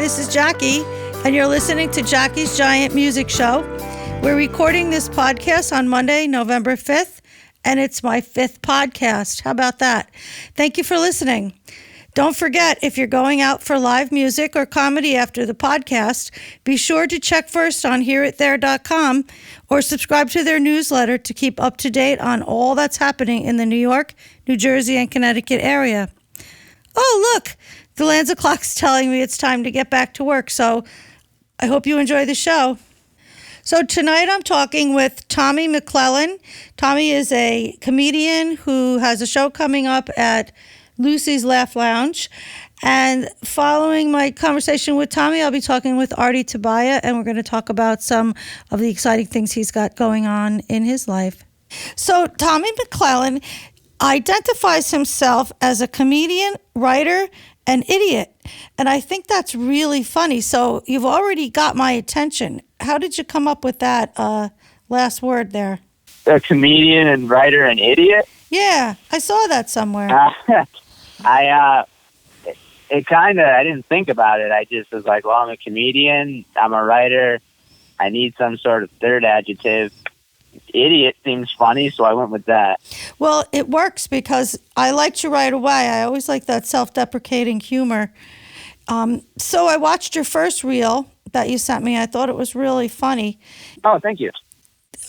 this is Jackie, and you're listening to Jackie's Giant Music Show. We're recording this podcast on Monday, November 5th, and it's my 5th podcast. How about that? Thank you for listening. Don't forget, if you're going out for live music or comedy after the podcast, be sure to check first on hearithere.com or subscribe to their newsletter to keep up to date on all that's happening in the New York, New Jersey, and Connecticut area. Oh, look, the Lanza clock's telling me it's time to get back to work, so I hope you enjoy the show. So tonight I'm talking with Tommy McClellan. Tommy is a comedian who has a show coming up at Lucy's Laugh Lounge. And following my conversation with Tommy, I'll be talking with Artie Tobia, and we're going to talk about some of the exciting things he's got going on in his life. So Tommy McClellan identifies himself as a comedian, writer, and idiot. And I think that's really funny. So you've already got my attention. How did you come up with that last word there? A comedian and writer and idiot? Yeah, I saw that somewhere. I didn't think about it. I just was like, well, I'm a comedian, I'm a writer, I need some sort of third adjective. Idiot seems funny, so I went with that. Well, it works because I liked you right away. I always like that self-deprecating humor. So I watched your first reel that you sent me. I thought it was really funny. Oh, thank you.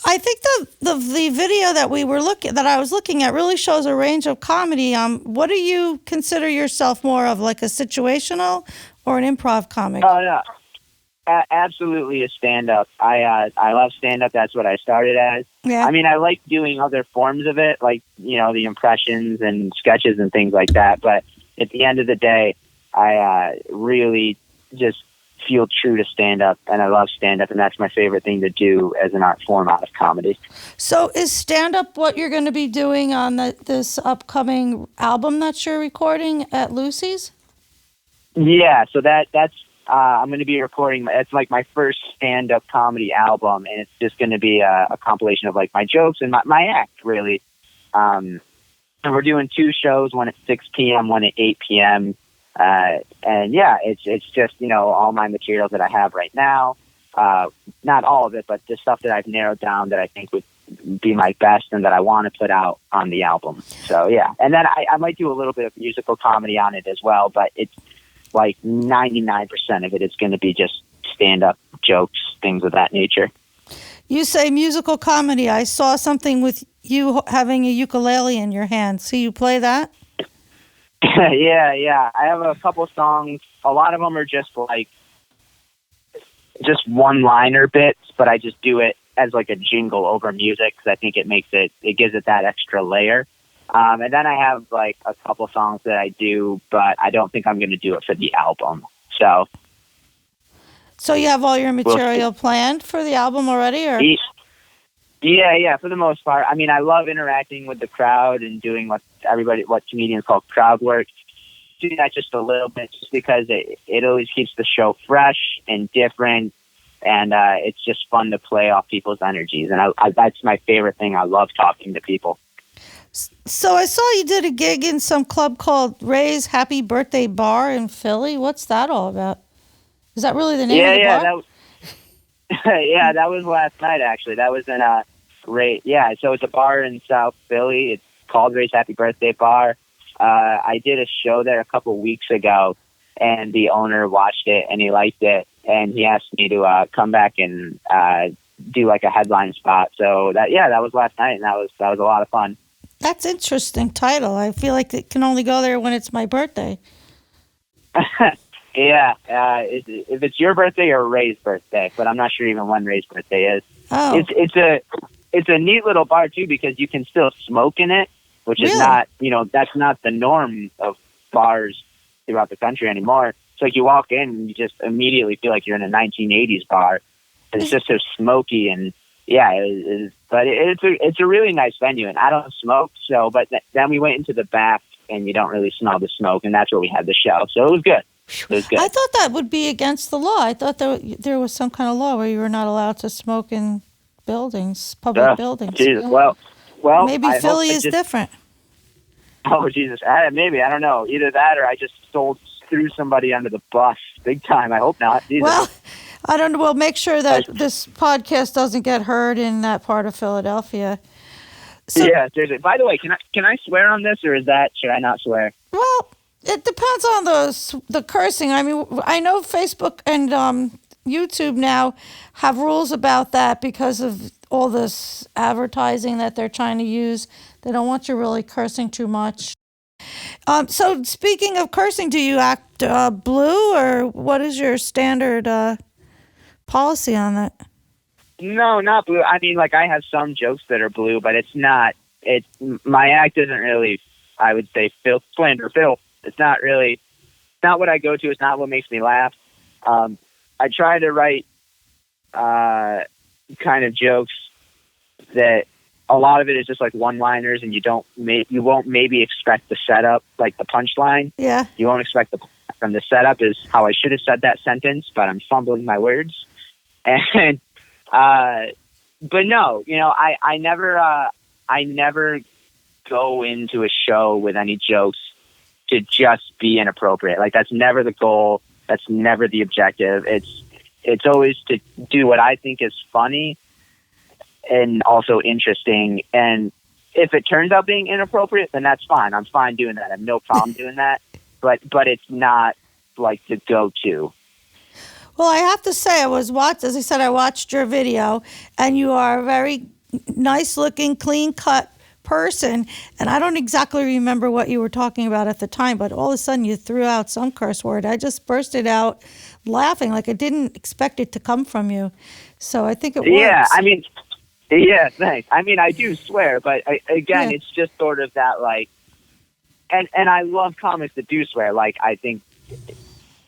I think the video that I was looking at really shows a range of comedy. What do you consider yourself more of, like a situational or an improv comic? Oh, no. Absolutely a stand-up. I love stand-up. That's what I started as. Yeah. I mean, I like doing other forms of it, like, the impressions and sketches and things like that. But at the end of the day, I really just feel true to stand-up, and I love stand-up, and that's my favorite thing to do as an art form out of comedy. So is stand-up what you're going to be doing on this upcoming album that you're recording at Lucy's? Yeah, so that's I'm going to be recording. It's like my first stand-up comedy album, and it's just going to be a compilation of like my jokes and my act, really. And we're doing 2 shows, one at 6 p.m., one at 8 p.m., and yeah, it's just, all my materials that I have right now, not all of it, but the stuff that I've narrowed down that I think would be my best and that I want to put out on the album. So yeah. And then I might do a little bit of musical comedy on it as well, but it's like 99% of it is going to be just stand-up jokes, things of that nature. You say musical comedy. I saw something with you having a ukulele in your hand. So you play that? Yeah. I have a couple songs. A lot of them are just one-liner bits, but I just do it as like a jingle over music because I think it gives it that extra layer. And then I have like a couple songs that I do, but I don't think I'm going to do it for the album. So you have all your material planned for the album already, or? Yeah, for the most part. I mean, I love interacting with the crowd and doing what comedians call crowd work. Do that just a little bit, just because it always keeps the show fresh and different, and it's just fun to play off people's energies. And I that's my favorite thing. I love talking to people. So I saw you did a gig in some club called Ray's Happy Birthday Bar in Philly. What's that all about? Is that really the name of the bar? That was last night, actually. That was in Ray. Yeah, so it's a bar in South Philly. It's called Ray's Happy Birthday Bar. I did a show there a couple weeks ago, and the owner watched it, and he liked it, and he asked me to come back and do like a headline spot. So that was last night, and that was a lot of fun. That's an interesting title. I feel like it can only go there when it's my birthday. Yeah, if it's your birthday or Ray's birthday, but I'm not sure even when Ray's birthday is. Oh. It's a neat little bar too, because you can still smoke in it, which is not, that's not the norm of bars throughout the country anymore. It's like you walk in and you just immediately feel like you're in a 1980s bar. It's just so smoky, and yeah, it's a really nice venue, and I don't smoke, but then we went into the back and you don't really smell the smoke, and that's where we had the show. So it was good. I thought that would be against the law. I thought there was some kind of law where you were not allowed to smoke in buildings, public buildings. Jesus. Well, maybe Philly is different. Oh, Jesus. Maybe. I don't know. Either that or I just threw somebody under the bus big time. I hope not. Either. Well, I don't know. We'll make sure that this podcast doesn't get heard in that part of Philadelphia. So, yeah, seriously. By the way, can I swear on this, or should I not swear? Well, it depends on the cursing. I mean, I know Facebook and YouTube now have rules about that because of all this advertising that they're trying to use. They don't want you really cursing too much. So speaking of cursing, do you act blue, or what is your standard policy on that? No, not blue. I mean, like, I have some jokes that are blue, but it's not. My act isn't really, I would say, slander filth. It's not what I go to. It's not what makes me laugh. I try to write kind of jokes that a lot of it is just like one-liners, and you won't maybe expect the setup, like the punchline. Yeah. You won't expect from the setup is how I should have said that sentence, but I'm fumbling my words. And but no, I never go into a show with any jokes to just be inappropriate. Like, that's never the goal. That's never the objective. It's always to do what I think is funny and also interesting. And if it turns out being inappropriate, then that's fine. I'm fine doing that. I have no problem doing that. But it's not like the go-to. Well, I have to say, as I said, I watched your video, and you are a very nice-looking, clean-cut person. And I don't exactly remember what you were talking about at the time, but all of a sudden you threw out some curse word. I just bursted out laughing, like I didn't expect it to come from you. So I think it works. Yeah, I mean, yeah, thanks. I mean, I do swear, but it's just sort of that, like, and I love comics that do swear. Like, I think,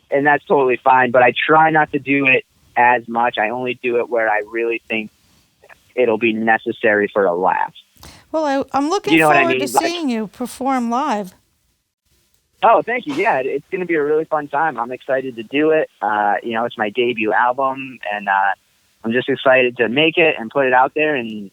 and that's totally fine, but I try not to do it as much. I only do it where I really think it'll be necessary for a laugh. Well, I'm looking forward to seeing you perform live. Oh, thank you. Yeah, it's going to be a really fun time. I'm excited to do it. It's my debut album, and I'm just excited to make it and put it out there, and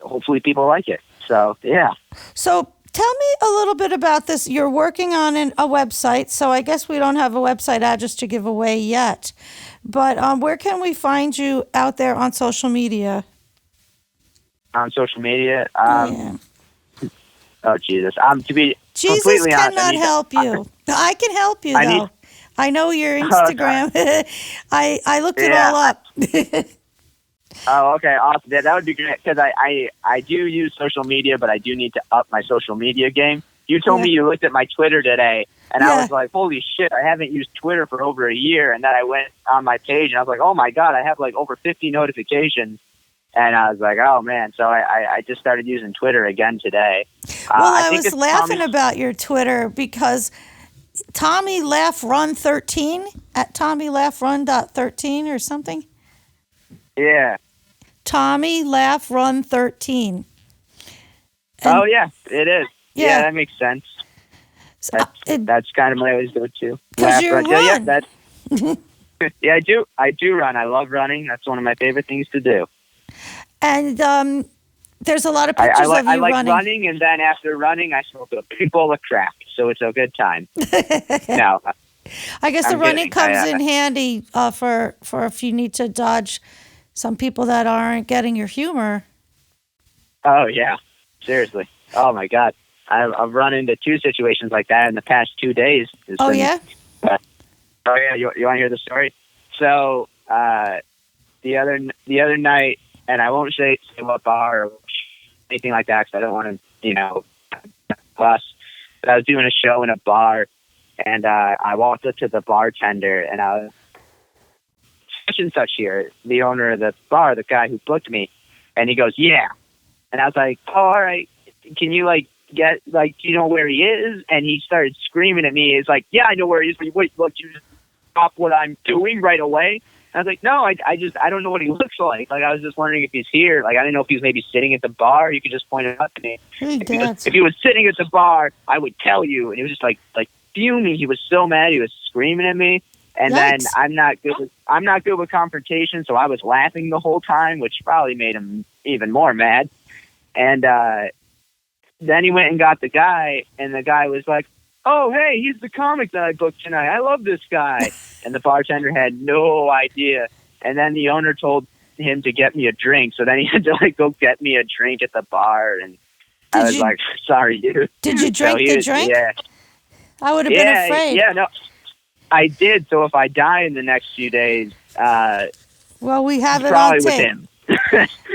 hopefully people like it. So, yeah. So tell me a little bit about this. You're working on a website, so I guess we don't have a website address to give away yet. But where can we find you out there on social media? On social media? Yeah. Oh, Jesus. To be Jesus completely honest, cannot help you. I can help you, though. I know your Instagram. I looked it all up. Oh, okay. Awesome. Yeah, that would be great, because I do use social media, but I do need to up my social media game. You told me you looked at my Twitter today, and I was like, holy shit, I haven't used Twitter for over a year. And then I went on my page, and I was like, oh, my God, I have like over 50 notifications. And I was like, oh, man. So I just started using Twitter again today. Well, I was laughing about your Twitter because Tommy Laugh Run 13 at TommyLaughRun.13 or something. Yeah. Tommy Laugh Run 13. Oh, yeah, it is. Yeah, that makes sense. That's kind of my always go-to. Because you run. Yeah, I do run. I love running. That's one of my favorite things to do. And there's a lot of pictures of you running. I like running, and then after running, I smoke a big bowl of crack, so it's a good time. No, I guess the running comes in handy for if you need to dodge some people that aren't getting your humor. Oh, yeah. Seriously. Oh, my God. I've run into 2 situations like that in the past 2 days. Yeah? Oh, yeah. You want to hear the story? So, the other night, and I won't say what bar or anything like that, because I don't want to, fuss. But I was doing a show in a bar, and I walked up to the bartender, and I was such and such here, the owner of the bar, the guy who booked me, and he goes, yeah. And I was like, oh, all right. Can you get do you know where he is? And he started screaming at me. He's like, yeah, I know where he is. But wait, look, you just stop what I'm doing right away. I was like, no, I don't know what he looks like. Like, I was just wondering if he's here. Like, I didn't know if he was maybe sitting at the bar. You could just point it out to me. If he was sitting at the bar, I would tell you. And he was just like fuming. He was so mad. He was screaming at me. And then I'm not good with confrontation, so I was laughing the whole time, which probably made him even more mad. And then he went and got the guy, and the guy was like, "Oh, hey, he's the comic that I booked tonight. I love this guy." And the bartender had no idea. And then the owner told him to get me a drink. So then he had to like go get me a drink at the bar. And I was like, "Sorry, dude." Did you drink the drink? Yeah. I would have been afraid. Yeah, no. I did. So if I die in the next few days, well, we have it probably on with tape. him.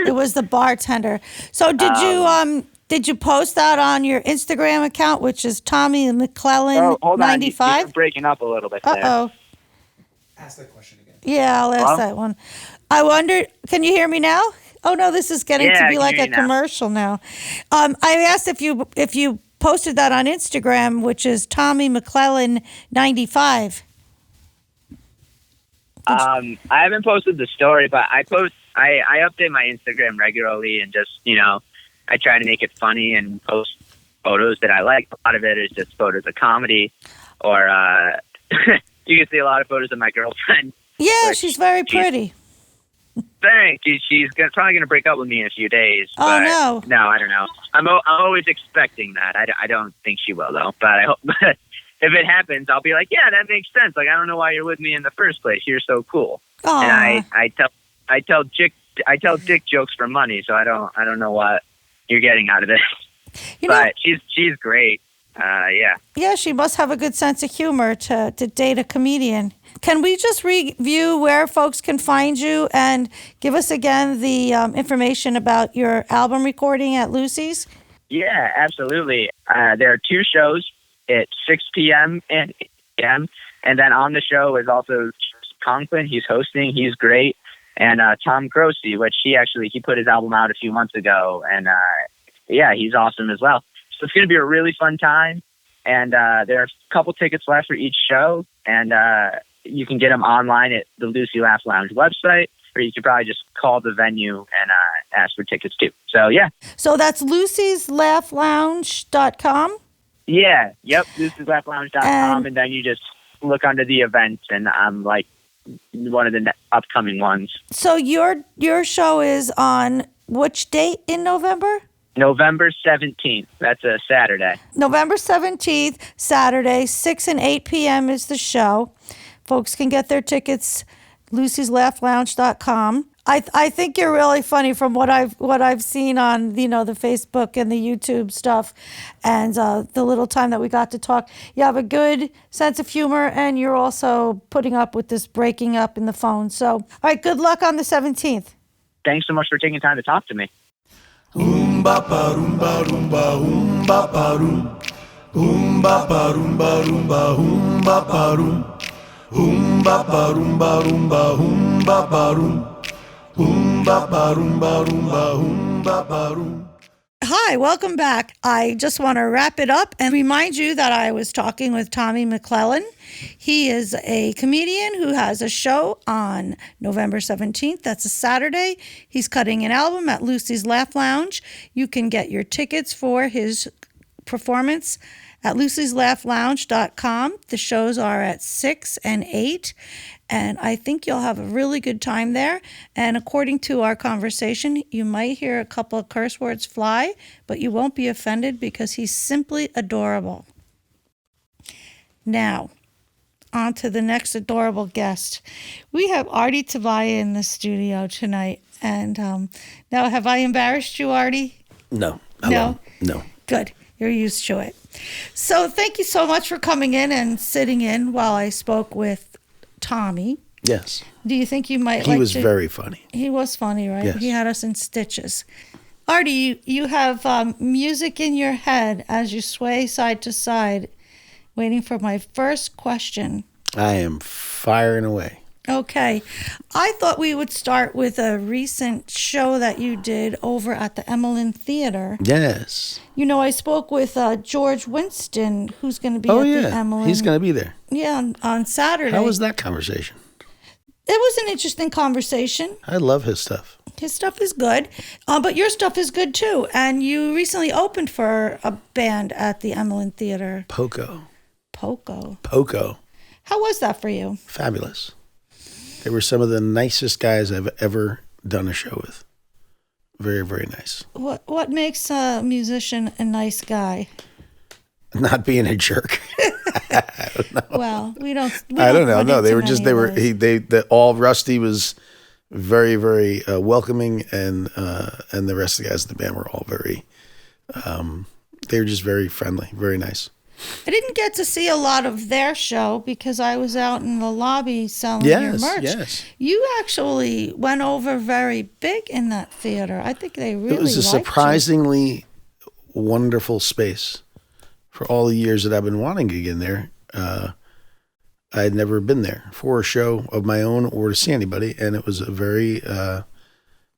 It was the bartender. So did you post that on your Instagram account, which is Tommy McClellan Oh, hold 95? on. You're breaking up a little bit there. Uh-oh. Ask that question again. Yeah, I'll ask that one. I wonder, can you hear me now? Oh, no, this is getting to be like a commercial now. I asked if you posted that on Instagram, which is Tommy McClellan 95. I haven't posted the story, but I update my Instagram regularly and just, I try to make it funny and post photos that I like. A lot of it is just photos of comedy, or you can see a lot of photos of my girlfriend. Yeah, she's very pretty. Thank you. She's probably going to break up with me in a few days. Oh, but no. No, I don't know. I'm always expecting that. I don't think she will, though. But I hope if it happens, I'll be like, yeah, that makes sense. Like, I don't know why you're with me in the first place. You're so cool. Aww. And I tell dick jokes for money, so I don't know what you're getting out of it. But she's great. Yeah. Yeah, she must have a good sense of humor to date a comedian. Can we just review where folks can find you and give us again the information about your album recording at Lucy's? Yeah, absolutely. There are 2 shows at 6 p.m. and 8 p.m. And then on the show is also Conklin. He's hosting. He's great. And Tom Grossi, which he put his album out a few months ago. And he's awesome as well. So it's going to be a really fun time. And there are a couple tickets left for each show. And you can get them online at the Lucy Laugh Lounge website, or you could probably just call the venue and ask for tickets too. So, yeah. So that's lucyslaughlounge.com? Yeah. Yep. lucyslaughlounge.com. And then you just look under the events, and I'm like one of the upcoming ones. So your show is on which date in November? November 17th. That's a Saturday. November 17th, Saturday, 6 and 8 p.m. is the show. Folks can get their tickets, lucyslaughlounge.com. I think you're really funny from what I've seen on the Facebook and the YouTube stuff, and the little time that we got to talk. You have a good sense of humor, and you're also putting up with this breaking up in the phone. So, all right, good luck on the 17th. Thanks so much for taking time to talk to me. Hi, welcome back. I just want to wrap it up and remind you that I was talking with Tommy McClellan. He is a comedian who has a show on November 17th. That's a Saturday. He's cutting an album at Lucy's Laugh Lounge. You can get your tickets for his performance at lucyslaughlounge.com. The shows are at 6 and 8. And I think you'll have a really good time there. And according to our conversation, you might hear a couple of curse words fly, but you won't be offended because he's simply adorable. Now, on to the next adorable guest. We have Artie Tobia in the studio tonight. And now, have I embarrassed you, Artie? No. Hello? No. Good. You're used to it. So thank you so much for coming in and sitting in while I spoke with Tommy. Yes. Do you think you might He was very funny. He was funny, right? Yes. He had us in stitches. Artie, you have music in your head as you sway side to side, waiting for my first question. I am firing away. Okay. I thought we would start with a recent show that you did over at the Emmeline Theater. Yes. I spoke with George Winston, who's going to be at the Emmeline. He's going to be there. Yeah, on Saturday. How was that conversation? It was an interesting conversation. I love his stuff. His stuff is good, but your stuff is good too. And you recently opened for a band at the Emmeline Theater. Poco. How was that for you? Fabulous. They were some of the nicest guys I've ever done a show with. Very, very nice. What makes a musician a nice guy? not being a jerk. I don't know. Well, we don't. I don't know. run No, into they were just, many they of were, those. all Rusty was very, very welcoming, and the rest of the guys in the band were all very, they were just very friendly, very nice. I didn't get to see a lot of their show because I was out in the lobby selling your merch. Yes. You actually went over very big in that theater. I think they really It was a liked surprisingly wonderful space. For all the years that I've been wanting to get in there, I had never been there for a show of my own or to see anybody, and it was a very, it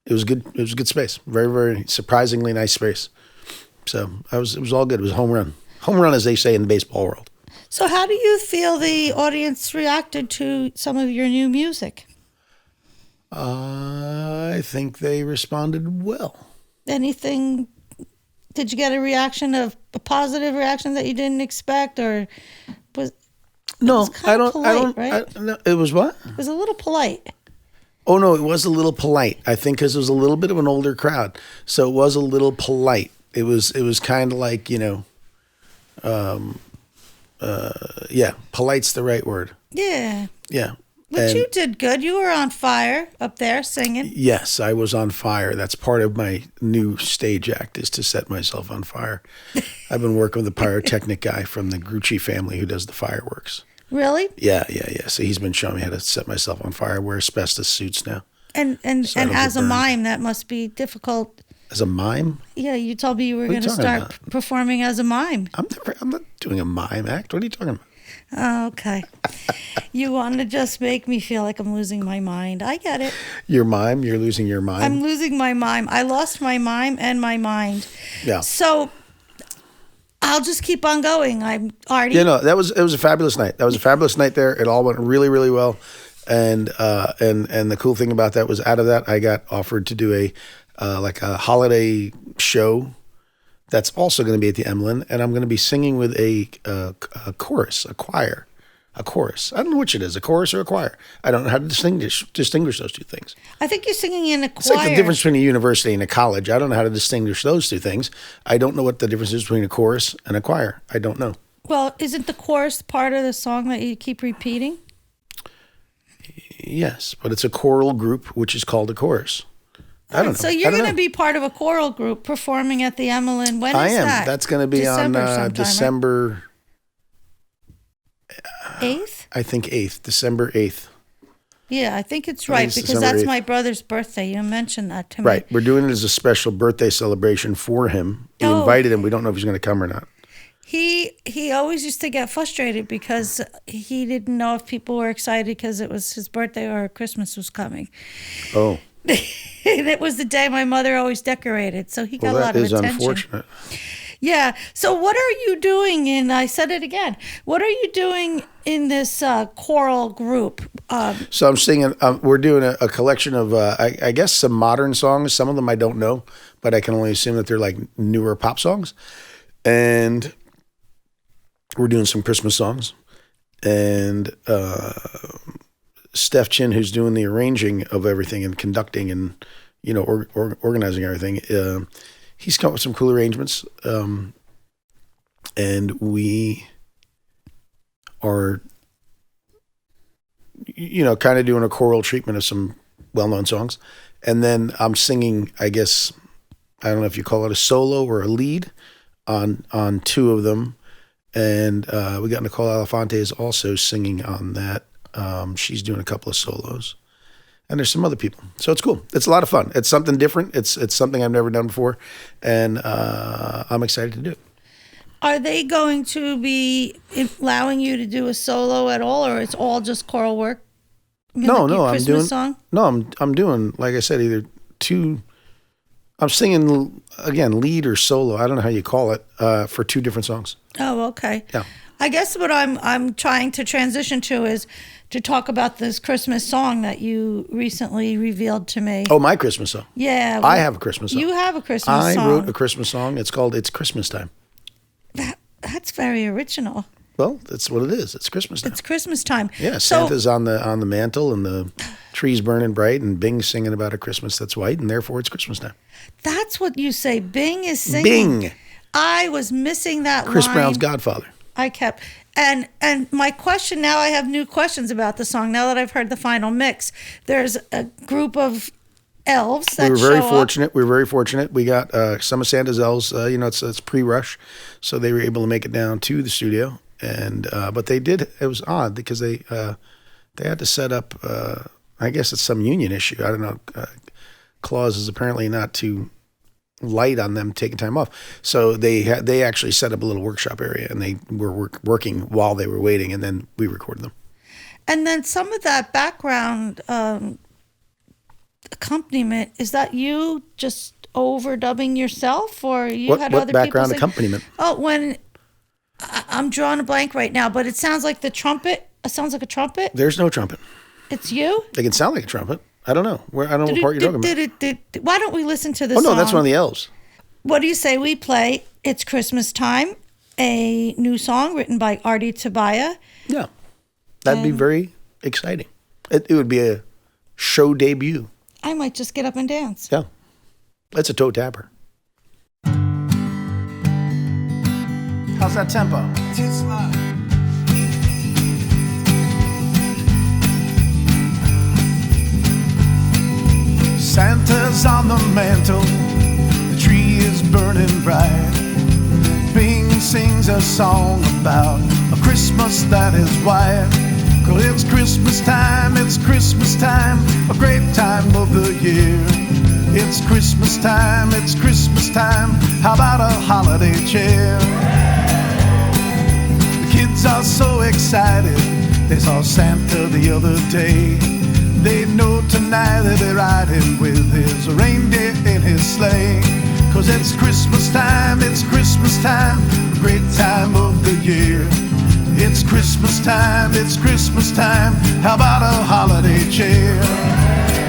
was good. It was a good space. Very, very surprisingly nice space. So it was all good. It was a home run. Home run, as they say in the baseball world. you. So how do you feel the audience reacted to some of your new music? I think they responded well. Anything? Did you get a positive reaction that you didn't expect, or was No, was kinda I don't. polite, right? No, it was what? it was a little polite? Oh no, it was a little polite. I think because it was a little bit of an older crowd, so it was a little polite. It was kind of like, yeah, polite's the right word. Yeah. Yeah. But And you did good. You were on fire up there singing. yes, I was on fire. That's part of my new stage act, is to set myself on fire. I've been working with a pyrotechnic guy from the Grucci family who does the fireworks. Really? Yeah. So he's been showing me how to set myself on fire. I wear asbestos suits now. And So I don't get as a burned. mime, that must be difficult. As a mime? Yeah, you told me you were What are going you to talking start performing as a mime. I'm not doing a mime act. What are you talking about? Oh, okay. You want to just make me feel like I'm losing my mind. I get it. Your mime? You're losing your mime? I'm losing my mime. I lost my mime and my mind. Yeah. So I'll just keep on going. I'm Artie. It was a fabulous night. That was a fabulous night there. It all went really, really well. And the cool thing about that was, out of that, I got offered to do a holiday show that's also going to be at the Emlyn, and I'm going to be singing with a chorus, a choir, a chorus. I don't know which it is, a chorus or a choir. I don't know how to distinguish those two things. I think you're singing in a choir. It's like the difference between a university and a college. I don't know how to distinguish those two things. I don't know what the difference is between a chorus and a choir. I don't know. Well, isn't the chorus part of the song that you keep repeating? Yes, but it's a choral group, which is called a chorus. I don't know. So you're going to be part of a choral group performing at the Emlyn. When is I am. that? That's going to be December on sometime, right? December 8th? I think 8th, December 8th. Yeah, I think it's I right think it's because December that's 8th. my brother's birthday. You mentioned that to me. Right. We're doing it as a special birthday celebration for him. We Oh. invited him. We don't know if he's going to come or not. He always used to get frustrated because he didn't know if people were excited because it was his birthday or Christmas was coming. Oh, It was the day my mother always decorated, so he got well, a lot that of is attention. unfortunate. Yeah. So what are you doing in, I said it again, what are you doing in this choral group? So I'm singing, we're doing a collection of, I guess, some modern songs. Some of them I don't know, but I can only assume that they're like newer pop songs. And we're doing some Christmas songs. And Steph Chin, who's doing the arranging of everything and conducting and, organizing everything, he's come up with some cool arrangements. And we are, kind of doing a choral treatment of some well-known songs. And then I'm singing, I guess, I don't know if you call it a solo or a lead on two of them. And we got Nicole Alafante is also singing on that. She's doing a couple of solos. And there's some other people. So it's cool. It's a lot of fun. It's something different. It's something I've never done before. And I'm excited to do it. Are they going to be allowing you to do a solo at all, or it's all just choral work? I mean, No, like your I'm Christmas doing song? No, I'm doing, like I said, either two. I'm singing again, lead or solo. I don't know how you call it, for two different songs. Oh, okay. Yeah. I guess what I'm trying to transition to is to talk about this Christmas song that you recently revealed to me. Oh, my Christmas song. Yeah. I have a Christmas song. You have a Christmas I song. wrote a Christmas song. It's called "It's Christmas Time." That's very original. Well, that's what it is. It's Christmas time. It's Christmas time. Yeah, So, Santa's on the mantle and the trees burning bright and Bing's singing about a Christmas that's white, and therefore it's Christmas time. that's what you say. Bing is singing. Bing. I was missing that Chris line. Brown's Godfather. I kept and my question now, I have new questions about the song now that I've heard the final mix. There's a group of elves that We were very show fortunate. up. We were very fortunate. We got some of Santa's elves. It's pre-rush, so they were able to make it down to the studio. And but they did. It was odd because they had to set up. I guess it's some union issue. I don't know. Clauses apparently not too light on them taking time off. So they actually set up a little workshop area, and they were working while they were waiting, and then we recorded them. And then some of that background accompaniment, is that you just overdubbing yourself, or you had What other background people sing? accompaniment? Oh, when I'm drawing a blank right now, but it sounds like the trumpet. It sounds like a trumpet. There's no trumpet. It's you? They can sound like a trumpet. I don't know. I don't know what part you're talking about. Why don't we listen to this Oh, no, song? that's one of the elves. What do you say we play It's Christmas Time, a new song written by Artie Tobia? Yeah. That'd be very exciting. It would be a show debut. I might just get up and dance. Yeah. That's a toe tapper. How's that tempo? Santa's on the mantle, the tree is burning bright. Bing sings a song about a Christmas that is white. 'Cause it's Christmas time, a great time of the year. It's Christmas time, how about a holiday cheer? The kids are so excited, they saw Santa the other day. They know tonight they'll be riding with his reindeer in his sleigh. 'Cause it's Christmas time, a great time of the year. It's Christmas time, how about a holiday cheer?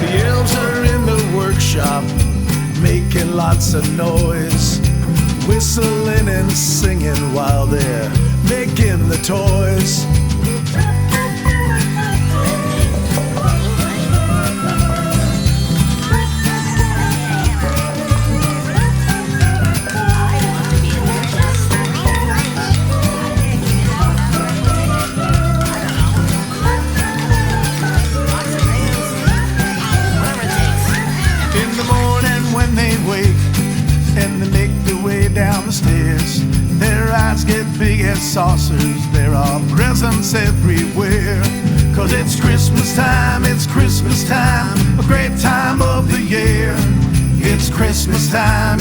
The elves are in the workshop, making lots of noise, whistling and singing while they're making the toys. Down the stairs, their eyes get big as saucers. There are presents everywhere. 'Cause it's Christmas time, a great time of the year. It's Christmas time,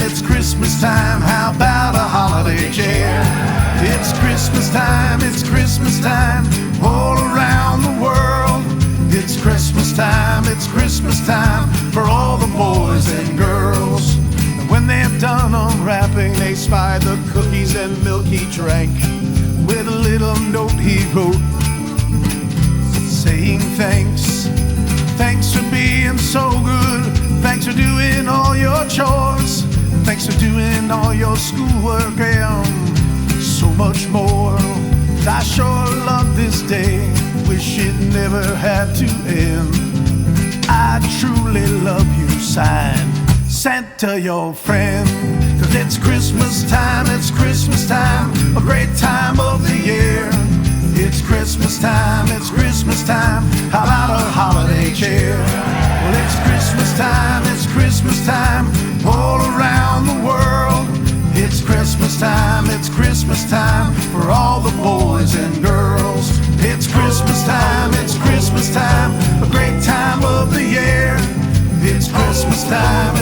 how about a holiday cheer? It's Christmas time, all around the world. It's Christmas time for all the boys and girls. When they're done unwrapping, they spy the cookies and milk he drank, with a little note he wrote, saying thanks for being so good, thanks for doing all your chores, thanks for doing all your schoolwork and so much more. I sure love this day, wish it never had to end. I truly love you, signed Santa, your friend. 'Cause it's Christmas time, a great time of the year. It's Christmas time, how about a holiday cheer? Well, it's Christmas time, all around the world. It's Christmas time for all the boys and girls. It's Christmas time, a great time of the year. It's Christmas time,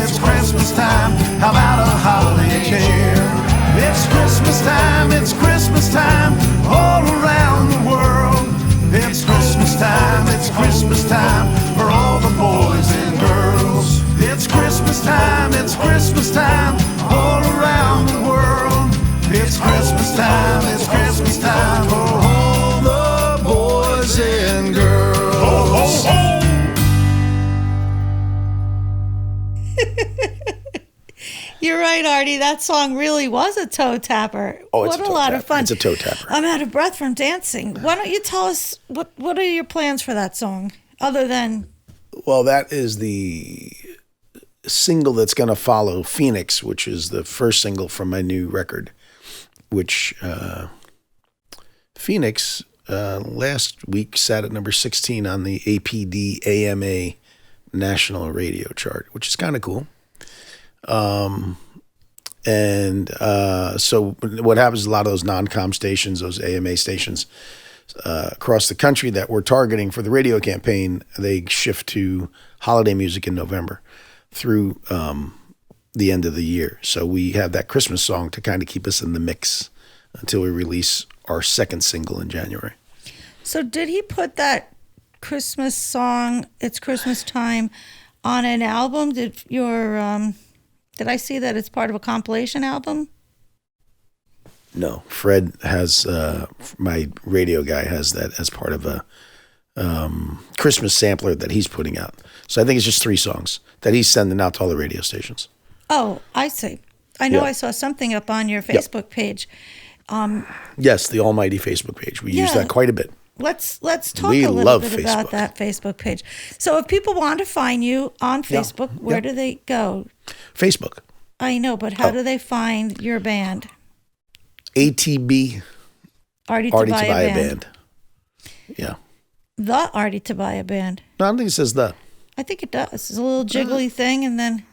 how about a holiday cheer? It's Christmas time, all around the world. It's Christmas time for all the boys and girls. It's Christmas time, all around the world. It's Christmas time for all the boys and girls. Ho, ho, ho. You're right, Artie. That song really was a toe tapper. Oh, it's what a lot of fun. It's a toe tapper. I'm out of breath from dancing. Why don't you tell us what are your plans for that song, other than? Well, that is the single that's going to follow, Phoenix, which is the first single from my new record, which Phoenix last week sat at number 16 on the APD AMA national radio chart, which is kind of cool. So what happens is a lot of those non-com stations, those AMA stations across the country that we're targeting for the radio campaign, they shift to holiday music in November through the end of the year. So we have that Christmas song to kind of keep us in the mix until we release our second single in January. So did he put that Christmas song, It's Christmas Time, on an album? Did I see that it's part of a compilation album? No, Fred has, my radio guy has that as part of a Christmas sampler that he's putting out. So I think it's just 3 songs that he's sending out to all the radio stations. Oh, I see. I know Yeah. I saw something up on your Facebook page. Yes, the almighty Facebook page. We use that quite a bit. Let's talk We a little love bit about Facebook. that Facebook page. So if people want to find you on Facebook, where do they go? Facebook. I know, but how do they find your band? ATB, Artie Artie Tobia Tobia Band. Band. Yeah. The Artie Tobia Band. No, I don't think it says the. I think it does. It's a little jiggly thing, and then...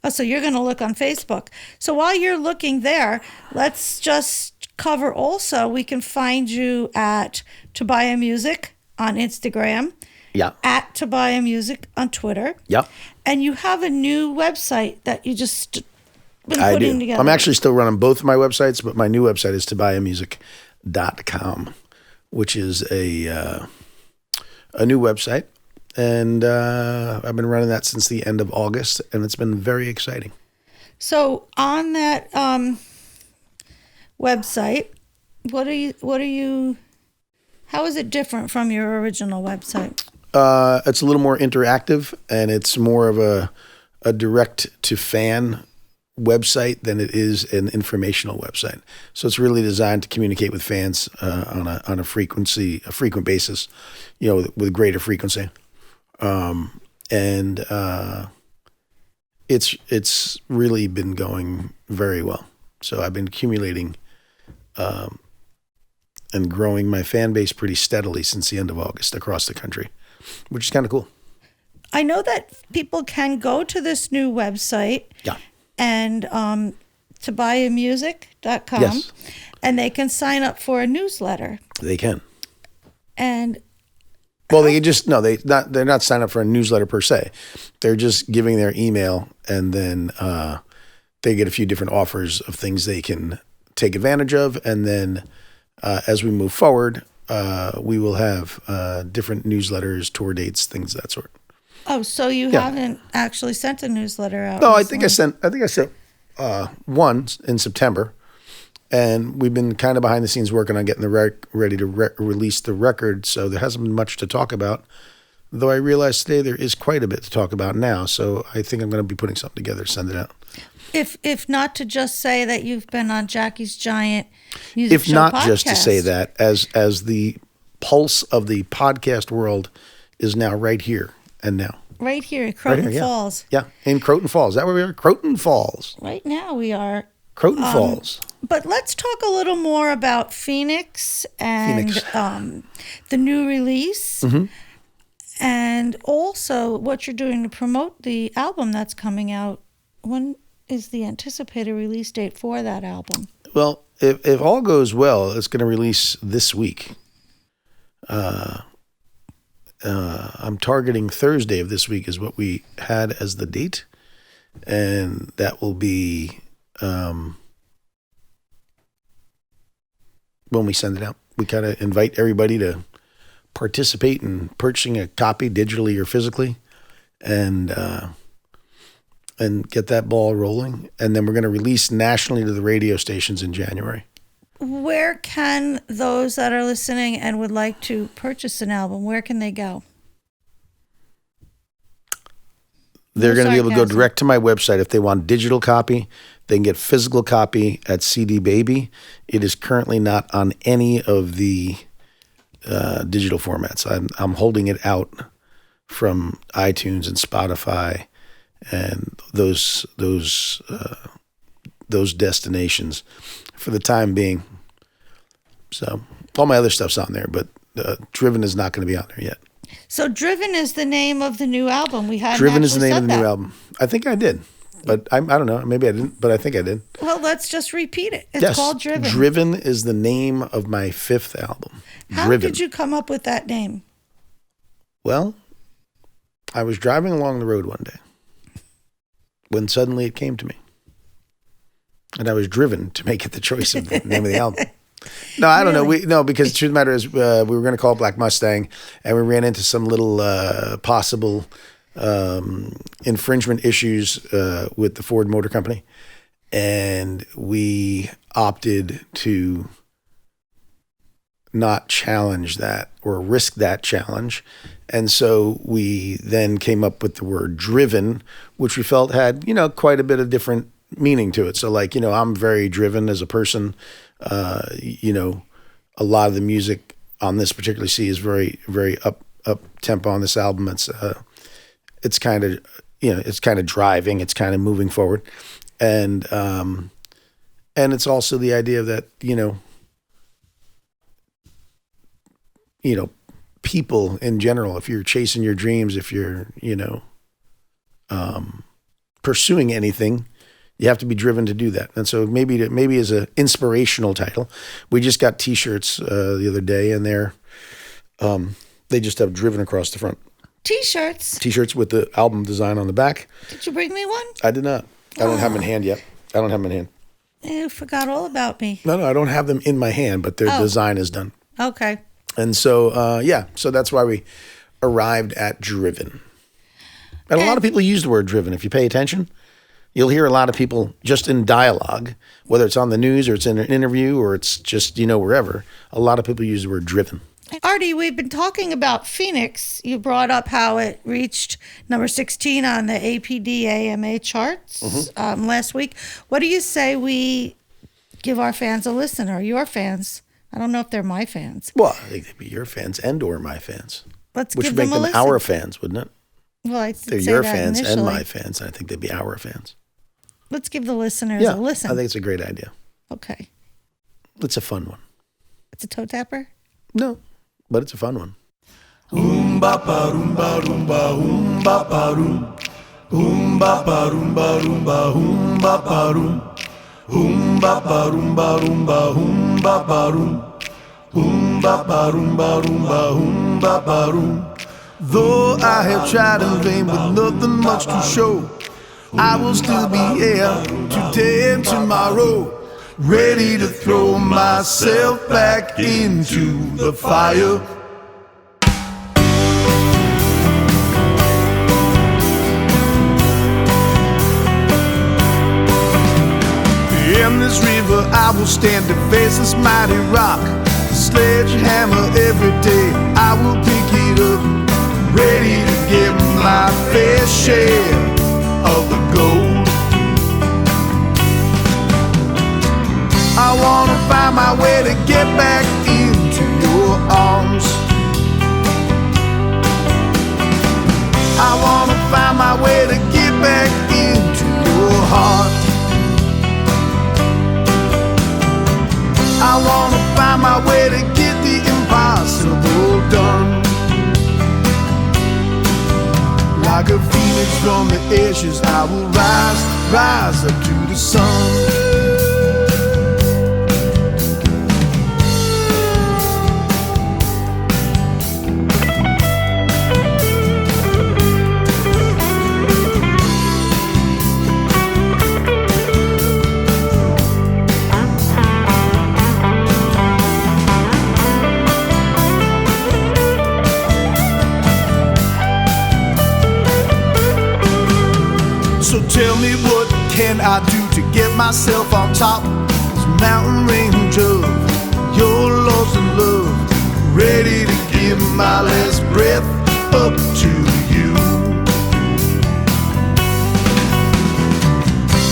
Oh, so you're going to look on Facebook. So while you're looking there, let's just cover also, we can find you at Tobia Music on Instagram, Yeah. at Tobia Music on Twitter. Yeah. And you have a new website that you just been I putting do. together. I'm actually still running both of my websites, but my new website is tobiamusic.com, which is a new website. And I've been running that since the end of August, and it's been very exciting. So on that website, how is it different from your original website? It's a little more interactive, and it's more of a direct-to-fan website than it is an informational website. So it's really designed to communicate with fans on a frequent basis, with greater frequency. It's really been going very well. So I've been accumulating and growing my fan base pretty steadily since the end of August across the country, which is kind of cool. I know that people can go to this new website. Yeah. And tobiamusic.com. Yes. And they can sign up for a newsletter. They can. And Well, they just they're not signing up for a newsletter per se. They're just giving their email, and then they get a few different offers of things they can take advantage of, and then as we move forward, we will have different newsletters, tour dates, things of that sort. oh, so you haven't actually sent a newsletter out? No, recently? I think I sent one in September, and we've been kind of behind the scenes working on getting ready to release the record. So there hasn't been much to talk about. Though I realize today there is quite a bit to talk about now. So I think I'm going to be putting something together to send it out. If not to just say that you've been on Jackie's Giant Music If Show not podcast. just to say that, as the pulse of the podcast world is now right here and now. Right here in Croton yeah. Falls. Yeah, in Croton Falls. Is that where we are? Croton Falls. Right now we are. Croton Falls. But let's talk a little more about Phoenix and the new release. Mm-hmm. And also what you're doing to promote the album that's coming out. When is the anticipated release date for that album? Well, if all goes well, it's going to release this week. I'm targeting Thursday of this week is what we had as the date. And that will be when we send it out. We kind of invite everybody to participate in purchasing a copy digitally or physically and get that ball rolling. And then we're going to release nationally to the radio stations in January. Where can those that are listening and would like to purchase an album, where can they go? They're going to be able to go sarcasm. direct to my website. If they want digital copy, they can get physical copy at CD Baby. It is currently not on any of the digital formats. I'm holding it out from iTunes and Spotify and those destinations for the time being. So all my other stuff's on there, but Driven is not going to be on there yet. So Driven is the name of the new album. We had Driven is the name of the new album. I think I did, but I don't know. Maybe I didn't, but I think I did. Well, let's just repeat it. It's called Driven. Driven is the name of my 5th album. How Driven. did you come up with that name? Well, I was driving along the road one day when suddenly it came to me. And I was driven to make it the choice of the name of the album. No, I don't know. Because the truth of the matter is we were going to call it Black Mustang, and we ran into some little possible infringement issues with the Ford Motor Company. And we opted to not challenge that or risk that challenge. And so we then came up with the word driven, which we felt had, quite a bit of different meaning to it. So I'm very driven as a person. A lot of the music on this particular CD is very, very up tempo on this album. It's kind of, it's kind of driving, it's kind of moving forward. And it's also the idea that, people in general, if you're chasing your dreams, if you're, pursuing anything, you have to be driven to do that. And so maybe as an inspirational title, we just got T-shirts the other day, and they just have Driven across the front. T-shirts with the album design on the back. Did you bring me one? I did not. I don't have them in hand yet. You forgot all about me. No, I don't have them in my hand, but their design is done. Okay. And so, so that's why we arrived at Driven. And a lot of people use the word driven. If you pay attention, you'll hear a lot of people just in dialogue, whether it's on the news or it's in an interview or it's just, wherever, a lot of people use the word driven. Artie, we've been talking about Phoenix. You brought up how it reached number 16 on the APD AMA charts last week. What do you say we give our fans a listen, or your fans? I don't know if they're my fans. Well, I think they'd be your fans and or my fans. Which give them make them listen. Our fans, wouldn't it? Well, they're your fans initially. And my fans. I think they'd be our fans. Let's give the listeners a listen. I think it's a great idea. Okay. It's a fun one. It's a toe tapper? No, but it's a fun one. Oomba ba roomba roomba oomba ba room. Oomba ba roomba roomba oomba ba room. Oomba ba roomba roomba oomba ba room. Oomba ba roomba roomba oomba ba room. Though I have tried in vain with nothing much to show, I will still be here today and tomorrow, ready to throw myself back into the fire. In this river I will stand to face this mighty rock. Sledgehammer every day, I will pick it up, ready to get my fair share of the gold. I wanna find my way to get back into your arms. I wanna find my way to get back into your heart. I wanna find my way to get the impossible done. Like a phoenix from the ashes, I will rise up to the sun. So tell me, what can I do to get myself on top this mountain range of your laws and love, ready to give my last breath up to you.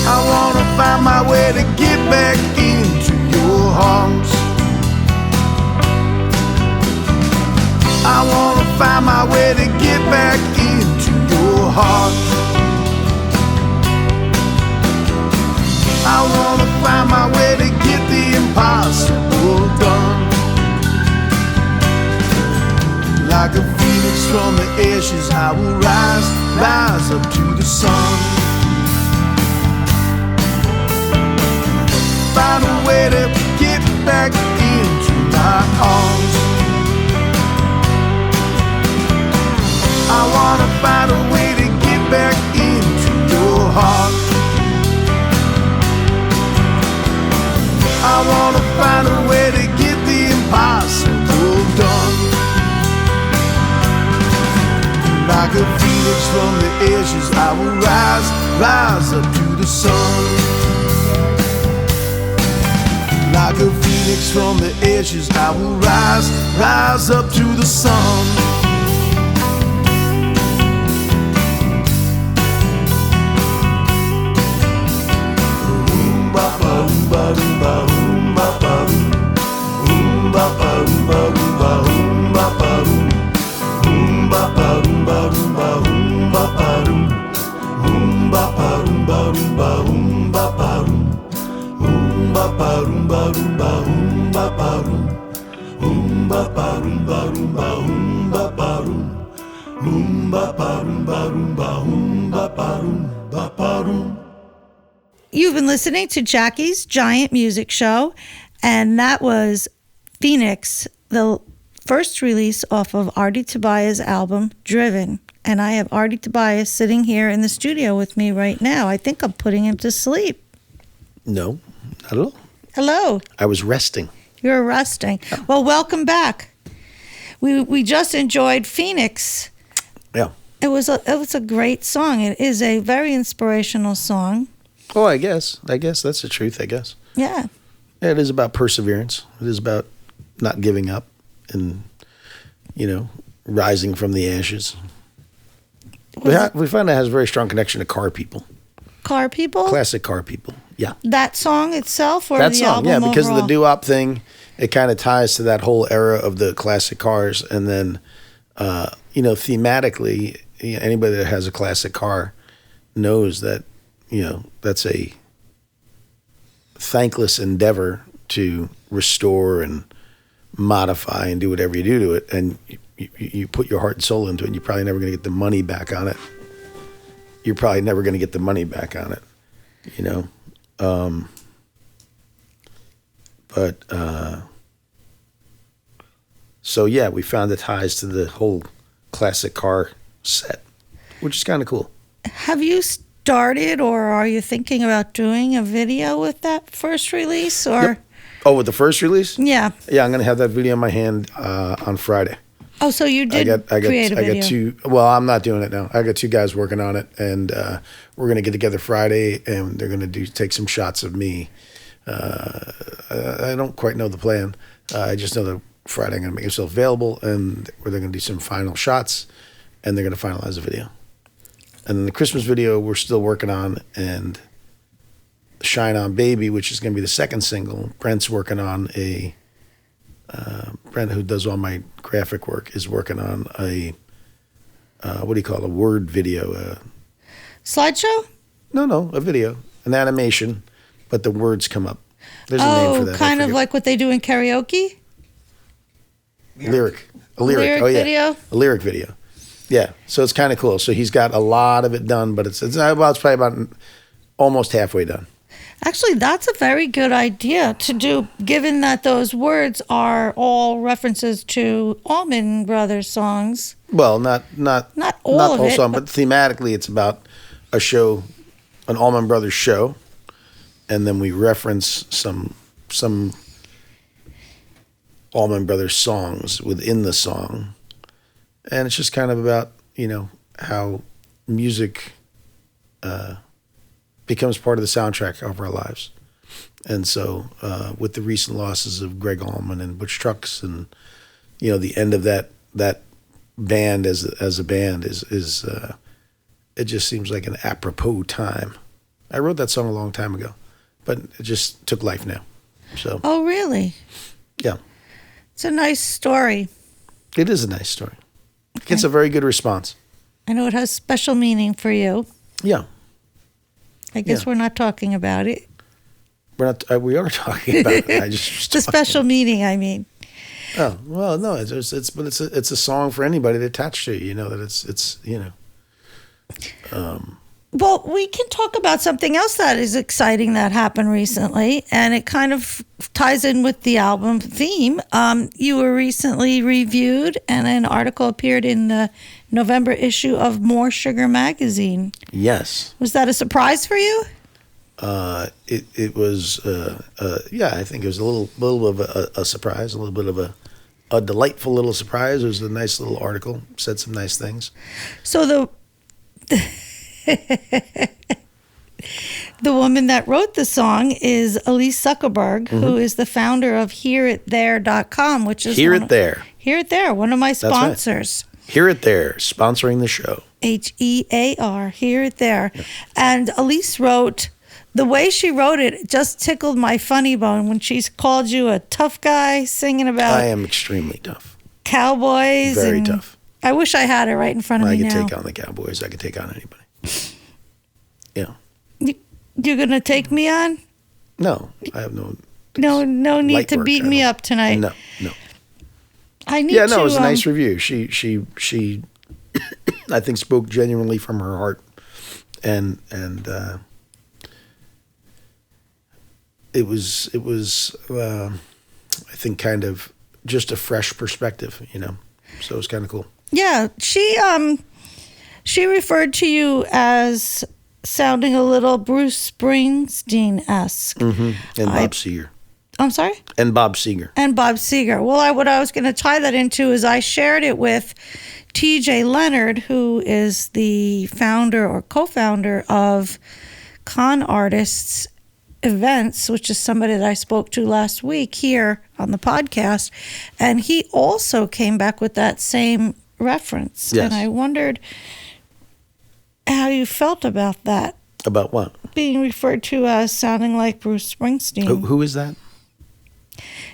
I wanna find my way to get back into your arms. I wanna find my way to get back into your heart. Like a phoenix from the ashes, I will rise, rise up to the sun. Find a way to get back into my arms. I wanna find a way to get back into your heart. I wanna find a way to get the impossible done. Like a phoenix from the ashes, I will rise, rise up to the sun. Like a phoenix from the ashes, I will rise, rise up to the sun. You've been listening to Jackie's Giant Music Show, and that was Phoenix, the first release off of Artie Tobia's album, Driven. And I have Artie Tobia sitting here in the studio with me right now. I think I'm putting him to sleep. No, not at all. Hello. I was resting. You're resting. Well, welcome back. We just enjoyed Phoenix. Yeah. It was a great song. It is a very inspirational song. Oh, I guess that's the truth, I guess. Yeah. Yeah, it is about perseverance. It is about not giving up and, rising from the ashes. We find it has a very strong connection to car people. Car people? Classic car people, yeah. That song itself or that the song, album yeah, because overall? of the doo-wop thing, it kind of ties to that whole era of the classic cars. And then, thematically, anybody that has a classic car knows that, that's a thankless endeavor to restore and modify and do whatever you do to it. And you put your heart and soul into it, and you're probably never going to get the money back on it. So yeah, we found the ties to the whole classic car set, which is kind of cool. Have you started or are you thinking about doing a video with that first release? Or Yep. Oh, with the first release? Yeah. Yeah, I'm going to have that video in my hand on Friday. Oh, so you did create a video. I got two. Well, I'm not doing it now. I got two guys working on it, and we're going to get together Friday, and they're going to take some shots of me. I don't quite know the plan. I just know that Friday I'm going to make myself available, and they're going to do some final shots, and they're going to finalize the video. And then the Christmas video we're still working on, and Shine On Baby, which is going to be the second single. Brent's working on Brent, who does all my graphic work, is working on a a word video. Slideshow? No, a video, an animation, but the words come up. There's a name for that. Kind of like what they do in karaoke? A lyric video? A lyric video. Yeah, so it's kind of cool. So he's got a lot of it done, but it's probably about almost halfway done. Actually, that's a very good idea to do, given that those words are all references to Allman Brothers songs. Well, not all of it, song, but thematically it's about a show, an Allman Brothers show, and then we reference some Allman Brothers songs within the song. And it's just kind of about, how music becomes part of the soundtrack of our lives. And so with the recent losses of Greg Allman and Butch Trucks and, the end of that band as a band is it just seems like an apropos time. I wrote that song a long time ago, but it just took life now. So. Oh, really? Yeah. It's a nice story. It is a nice story. Okay. It's a very good response. I know it has special meaning for you. Yeah. I guess we're not talking about it. We're not. We are talking about it. I just the special meaning, I mean. Oh well, no, it's a song for anybody to attach to. You know that it's you know. Well, we can talk about something else that is exciting that happened recently, and it kind of ties in with the album theme. You were recently reviewed, and an article appeared in the November issue of More Sugar magazine. Yes. Was that a surprise for you? It was yeah, I think it was a little of a surprise, a little bit of a delightful little surprise. It was a nice little article, said some nice things. So the woman that wrote the song is Elise Zuckerberg, who is the founder of HearItThere.com, which is Hear It There. Hear It There, one of my That's right. sponsors. Hear It There, sponsoring the show. HEAR, Hear It There. Yeah. And Elise wrote, the way she wrote it just tickled my funny bone when she's called you a tough guy singing about... I am extremely tough. Cowboys. Very tough. I wish I had it right in front of me now. I could take on the Cowboys. I could take on anybody. Yeah. You're going to take me on? No, I have no need to beat me up tonight. No. I need it was a nice review. She I think spoke genuinely from her heart, and it was I think kind of just a fresh perspective, you know. So it was kind of cool. Yeah, she referred to you as sounding a little Bruce Springsteen-esque. Mm-hmm. And Bob Seger. I'm sorry? And Bob Seger. Well, what I was going to tie that into is I shared it with TJ Leonard, who is the founder or co-founder of Con Artists Events, which is somebody that I spoke to last week here on the podcast. And he also came back with that same reference. Yes. And I wondered how you felt about that. About what? Being referred to as sounding like Bruce Springsteen. Who is that?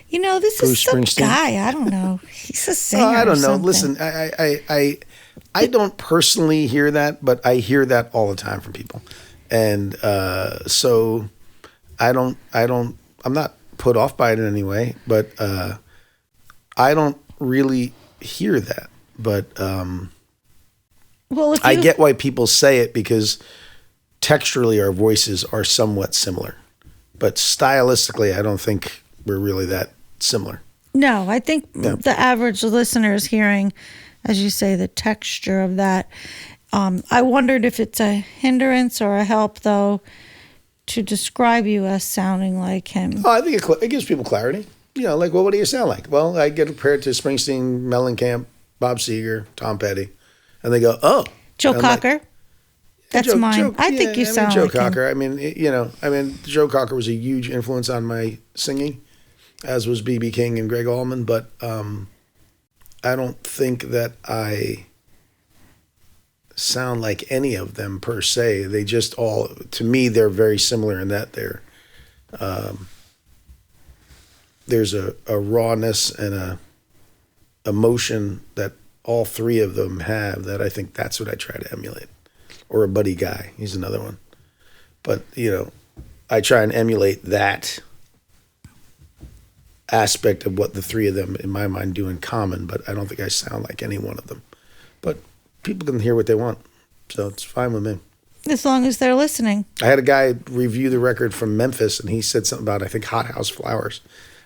You know, this Bruce is some Springsteen? guy. I don't know. He's a singer. I don't know. Something. Listen, I don't personally hear that, but I hear that all the time from people, and so I'm not put off by it in any way, but I don't really hear that. But well, I get why people say it because texturally our voices are somewhat similar, but stylistically I don't think we're really that similar. No, I think the average listener is hearing, as you say, the texture of that. I wondered if it's a hindrance or a help, though, to describe you as sounding like him. Oh, I think it gives people clarity. You know, like, well, what do you sound like? Well, I get compared to Springsteen, Mellencamp, Bob Seger, Tom Petty, and they go, oh. Joe Cocker. That's mine. I think you sound Joe like Cocker. him. Joe Cocker was a huge influence on my singing, as was B.B. King and Greg Allman, but I don't think that I sound like any of them per se. They just all, to me, they're very similar in that there's a rawness and a emotion that all three of them have that I think that's what I try to emulate. Or a Buddy Guy, he's another one. But, you know, I try and emulate that aspect of what the three of them, in my mind, do in common, but I don't think I sound like any one of them. But people can hear what they want, so it's fine with me. As long as they're listening. I had a guy review the record from Memphis, and he said something about, I think, Hot House Flowers,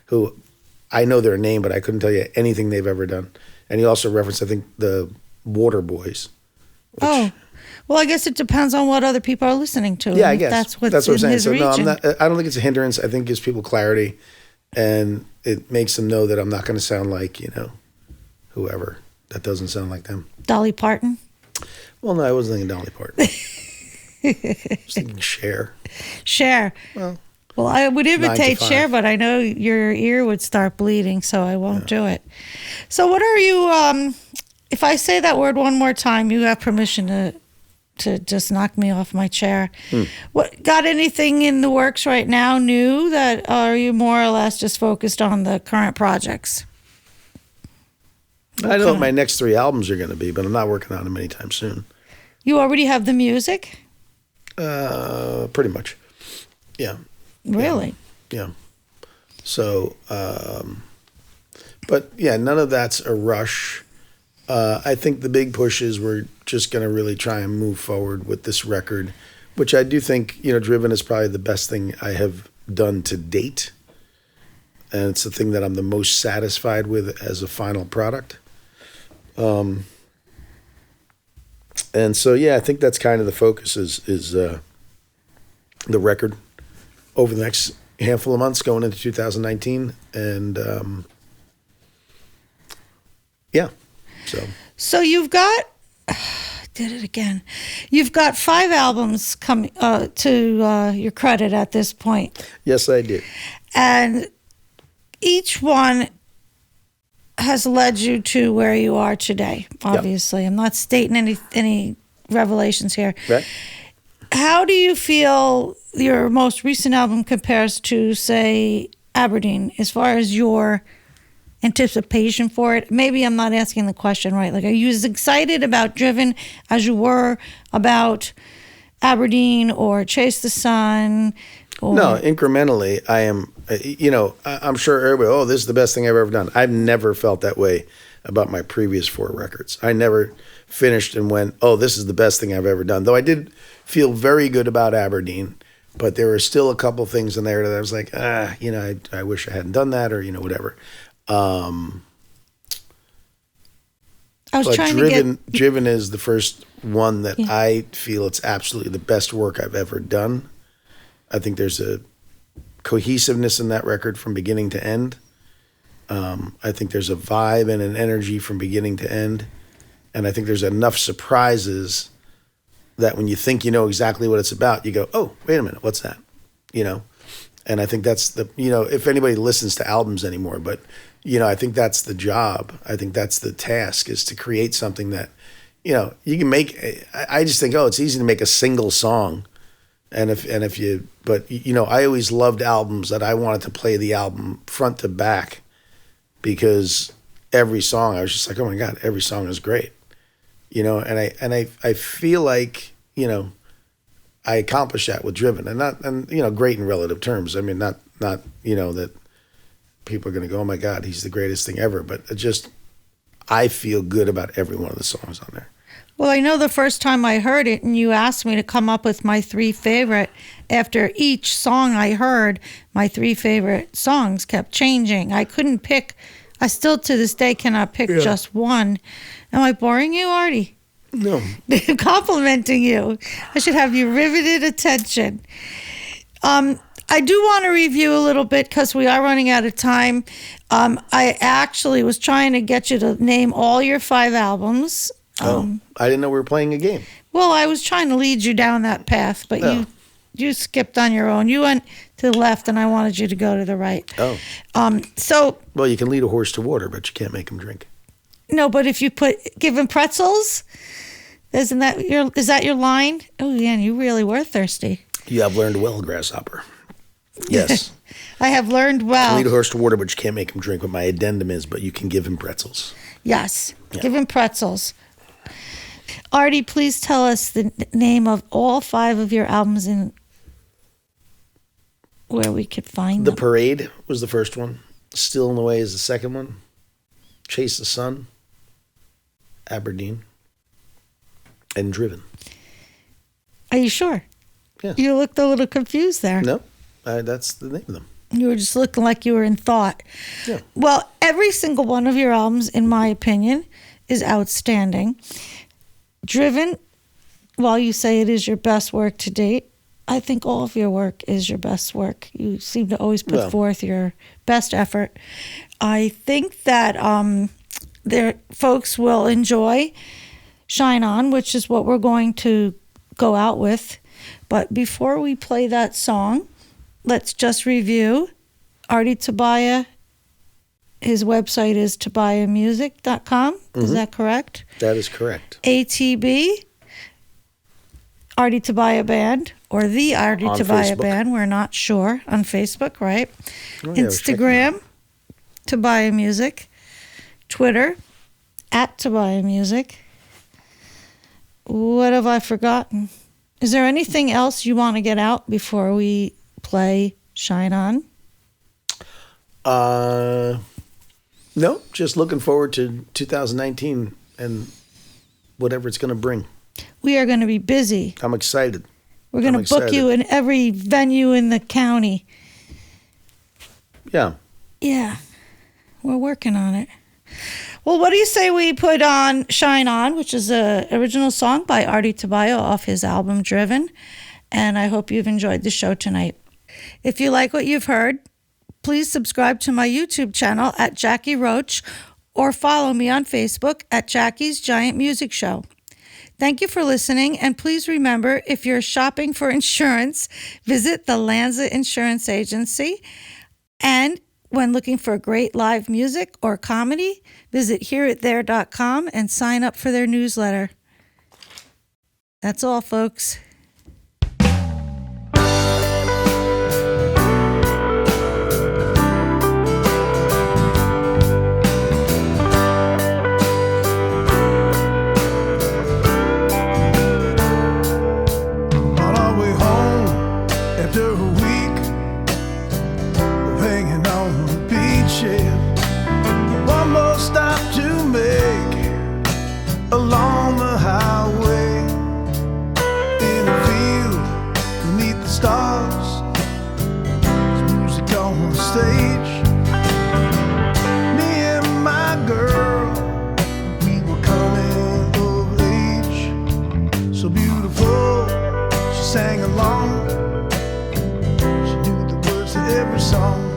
who I know their name, but I couldn't tell you anything they've ever done. And he also referenced, I think, the Water Boys. Oh. Well, I guess it depends on what other people are listening to. Yeah, I guess. That's what I'm saying. His so region. no, I don't think it's a hindrance. I think it gives people clarity, and it makes them know that I'm not going to sound like, you know, whoever. That doesn't sound like them. Dolly Parton? Well, no, I wasn't thinking Dolly Parton. I was thinking Cher. Cher. Well, I would imitate Cher, but I know your ear would start bleeding, so I won't do it. So what are you, if I say that word one more time, you have permission to just knock me off my chair. What got anything in the works right now new that are you more or less just focused on the current projects? I know what my next 3 albums are going to be, but I'm not working on them anytime soon. You already have the music? Pretty much. Yeah. Really? Yeah. So, But yeah, none of that's a rush. I think the big push is we're just going to really try and move forward with this record, which I do think, Driven is probably the best thing I have done to date. And it's the thing that I'm the most satisfied with as a final product. And so, yeah, I think that's kind of the focus is the record over the next handful of months going into 2019. And, yeah. So you've got, did it again. You've got 5 albums coming to your credit at this point. Yes, I did. And each one has led you to where you are today, obviously. Yep. I'm not stating any revelations here. Right. How do you feel your most recent album compares to, say, Aberdeen, as far as your anticipation for it? Maybe I'm not asking the question right. Like, are you as excited about Driven as you were about Aberdeen or Chase the Sun? No, incrementally, I am, I'm sure everybody, this is the best thing I've ever done. I've never felt that way about my previous 4 records. I never finished and went, this is the best thing I've ever done. Though I did feel very good about Aberdeen, but there were still a couple things in there that I was like, I wish I hadn't done that, or, whatever. Driven is the first one that I feel it's absolutely the best work I've ever done. I think there's a cohesiveness in that record from beginning to end. I think there's a vibe and an energy from beginning to end. And I think there's enough surprises that when you think you know exactly what it's about, you go, oh, wait a minute, what's that? And I think that's if anybody listens to albums anymore, but, I think that's the job. I think that's the task, is to create something that, you can make. I just think, it's easy to make a single song. I always loved albums that I wanted to play the album front to back, because every song I was just like, oh my God, every song is great, and I feel like, I accomplished that with Driven, and great in relative terms. I mean, not that people are going to go, oh my God, he's the greatest thing ever, but I feel good about every one of the songs on there. Well, I know the first time I heard it and you asked me to come up with my 3 favorite, after each song I heard, my 3 favorite songs kept changing. I couldn't pick. I still to this day cannot pick just one. Am I boring you, Artie? No. Complimenting you. I should have your riveted attention. I do want to review a little bit because we are running out of time. I actually was trying to get you to name all your 5 albums. I didn't know we were playing a game. Well, I was trying to lead you down that path, but you skipped on your own. You went to the left, and I wanted you to go to the right. Oh. Well, you can lead a horse to water, but you can't make him drink. No, but if you give him pretzels, is that your line? Oh, yeah, you really were thirsty. You have learned well, grasshopper. Yes. I have learned well. Lead a horse to water, but you can't make him drink. What my addendum is, but you can give him pretzels. Yes, give him pretzels. Artie, please tell us the name of all 5 of your albums and where we could find them. The Parade was the first one. Still in the Way is the second one. Chase the Sun, Aberdeen, and Driven. Are you sure? Yeah. You looked a little confused there. No, that's the name of them. You were just looking like you were in thought. Yeah. Well, every single one of your albums, in my opinion, is outstanding. Driven, while you say it is your best work to date, I think all of your work is your best work. You seem to always put forth your best effort. I think that folks will enjoy Shine On, which is what we're going to go out with. But before we play that song, let's just review. Artie Tobia, his website is tobiamusic.com. Mm-hmm. Is that correct? That is correct. ATB, Artie Tobia Band, or the Artie Tobia Facebook. Band. We're not sure. On Facebook, right? Oh, yeah, Instagram, Tobia Music. Twitter, @Tobia Music. What have I forgotten? Is there anything else you want to get out before we play Shine On? No, just looking forward to 2019 and whatever it's going to bring. We are going to be busy. I'm excited. We're going to book you in every venue in the county. Yeah. Yeah. We're working on it. Well, what do you say we put on Shine On, which is an original song by Artie Tobia off his album Driven. And I hope you've enjoyed the show tonight. If you like what you've heard, please subscribe to my YouTube channel at Jacque Roche or follow me on Facebook at Jackie's Giant Music Show. Thank you for listening, and please remember, if you're shopping for insurance, visit the Lanza Insurance Agency. And when looking for great live music or comedy, visit hereithere.com and sign up for their newsletter. That's all, folks. After a week of hanging on the beach, yeah. One more stop to make along the highway. In a field beneath the stars, there's music on the stage. Me and my girl, we were coming of age. So beautiful, she sang along. Every song,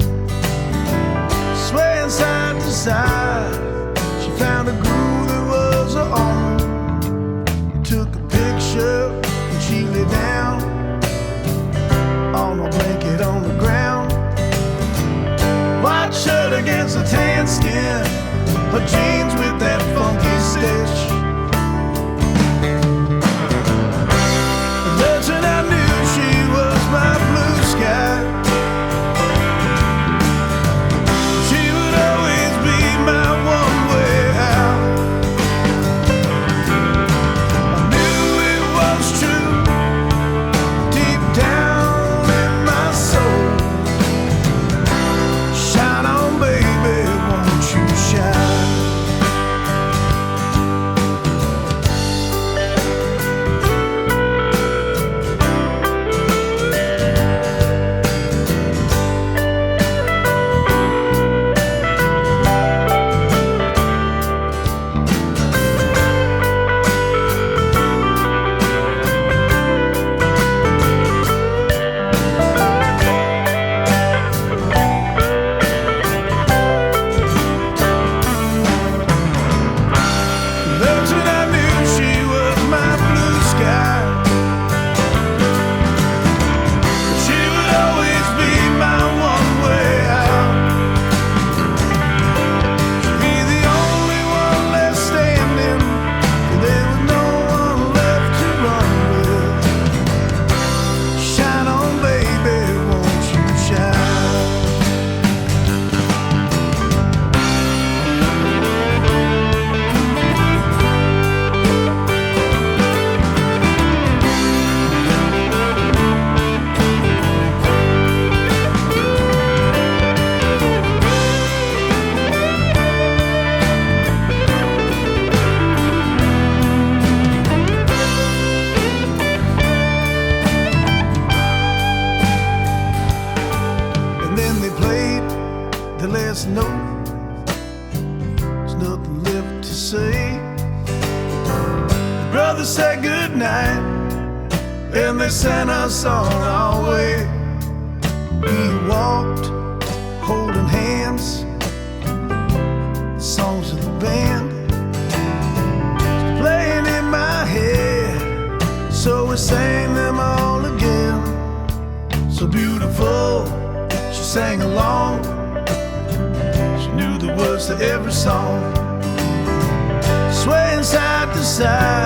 swaying side to side, she found a groove that was her own. We took a picture and she lay down on a blanket on the ground. White shirt against a tan skin, her jeans with that funky stitch. And that's when I knew she was my blue sky. Said good night, and they sent us on our way. We walked, holding hands, the songs of the band playing in my head, so we sang them all again. So beautiful, she sang along, she knew the words to every song, swaying side to side.